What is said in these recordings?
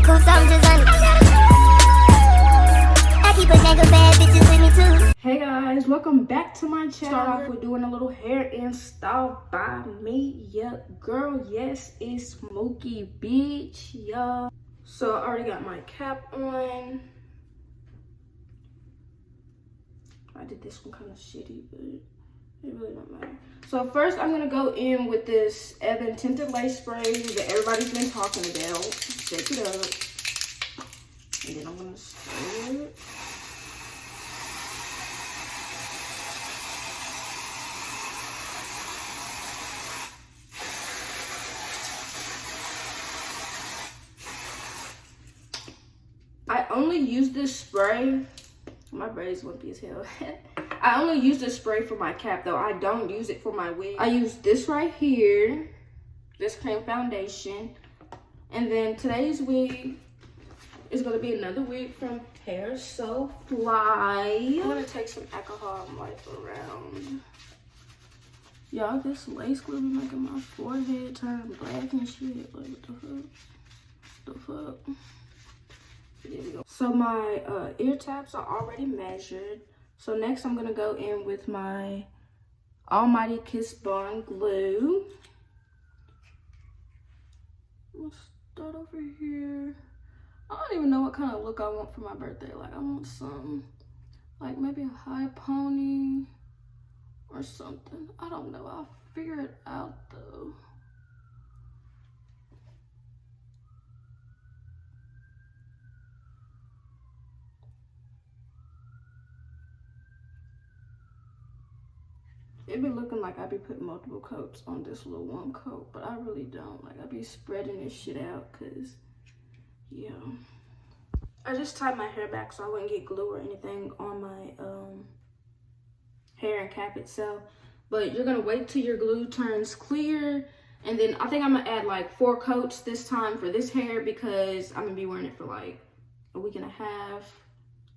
Hey guys, welcome back to my channel. Start off with doing a little hair install by me, yeah, girl. Yes, it's Smokey, bitch, yeah. So I already got my cap on. I did this one kind of shitty, but it really don't matter. So first I'm gonna go in with this Ebon tinted lace spray that everybody's been talking about. Shake it up, and then I'm gonna spray it. I only use this spray. My braids wimpy as hell. I only use this spray for my cap though. I don't use it for my wig. I use this right here, this cream foundation. And then today's wig is gonna be another wig from Hair So Fly. I'm gonna take some alcohol and wipe around. Y'all, this lace glue be making my forehead turn black and shit. Like, what the fuck? The fuck? There we go. So my ear taps are already measured. So next I'm gonna go in with my Almighty Kiss Bond glue. Let's start over here. I don't even know what kind of look I want for my birthday. Like, I want some, like maybe a high pony or something. I don't know. I'll figure it out though. It be looking like I be putting multiple coats on this little one coat, but I really don't. Like, I be spreading this shit out because, yeah. I just tied my hair back so I wouldn't get glue or anything on my hair and cap itself. But you're gonna wait till your glue turns clear, and then I think I'm gonna add like 4 coats this time for this hair because I'm gonna be wearing it for like a week and a half,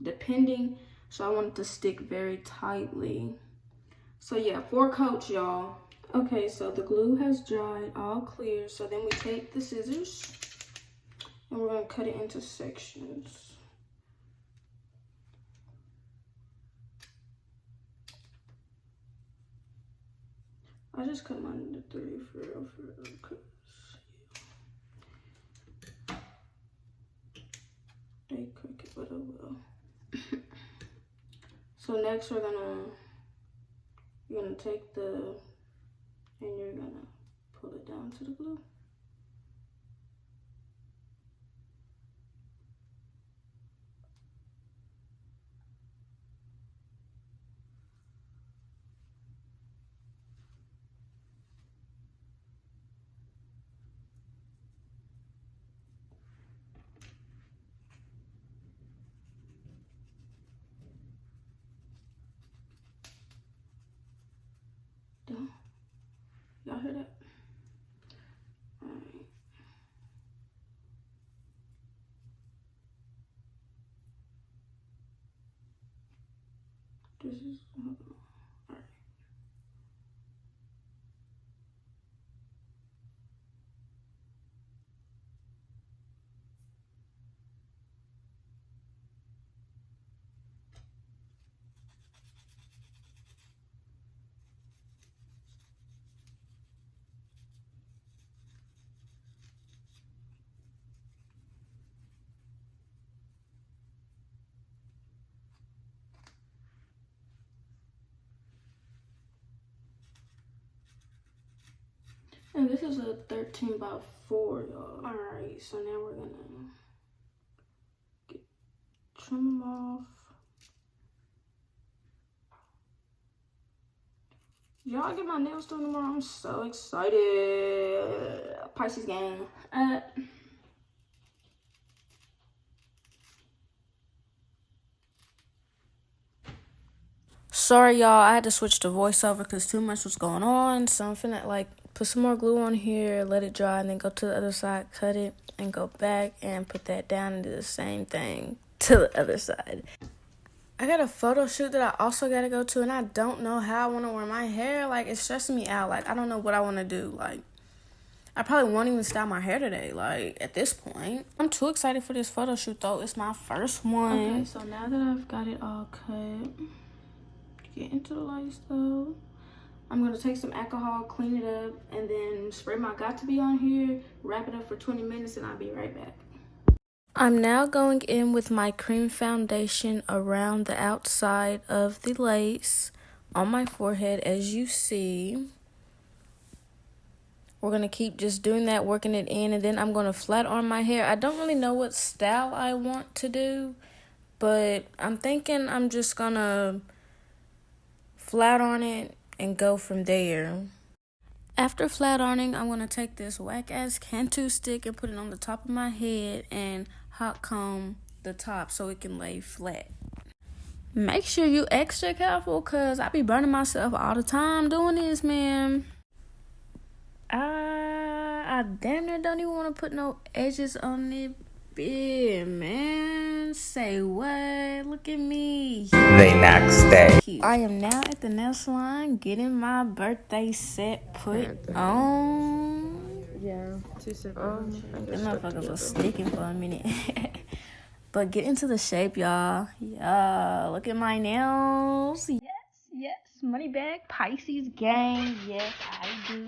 depending. So I want it to stick very tightly. So yeah, 4 coats, y'all. Okay, so the glue has dried, all clear. So then we take the scissors and we're gonna cut it into sections. I just cut mine into 3 for real, cause yeah. They crooked, but oh well. So next you're gonna take and you're gonna pull it down to the glue. Y'all hear that? Alright. This is alright. And this is a 13 by 4, y'all. Alright, so now we're gonna trim them off. Y'all get my nails done tomorrow. I'm so excited. Pisces gang. Sorry, y'all. I had to switch to voiceover because too much was going on. So I'm finna like put some more glue on here, let it dry, and then go to the other side, cut it, and go back and put that down and do the same thing to the other side. I got a photo shoot that I also got to go to, and I don't know how I want to wear my hair. Like, it's stressing me out. Like, I don't know what I want to do. Like, I probably won't even style my hair today, like, at this point. I'm too excited for this photo shoot, though. It's my first one. Okay, so now that I've got it all cut, get into the lights, though. I'm going to take some alcohol, clean it up, and then spray my Got To Be on here, wrap it up for 20 minutes, and I'll be right back. I'm now going in with my cream foundation around the outside of the lace on my forehead, as you see. We're going to keep just doing that, working it in, and then I'm going to flat iron my hair. I don't really know what style I want to do, but I'm thinking I'm just going to flat iron it and go from there. After flat ironing, I'm going to take this whack-ass Cantu stick and put it on the top of my head and hot comb the top so it can lay flat. Make sure you extra careful, because I be burning myself all the time doing this, man. I damn near don't even want to put no edges on it, man. Say what? Look at me. The next day. I am now at the nail salon getting my birthday set put on. Yeah, 2 seconds. The motherfuckers was sticking for a minute. But get into the shape, y'all. Yeah, look at my nails. Yes, money bag, Pisces gang. Yes, I do.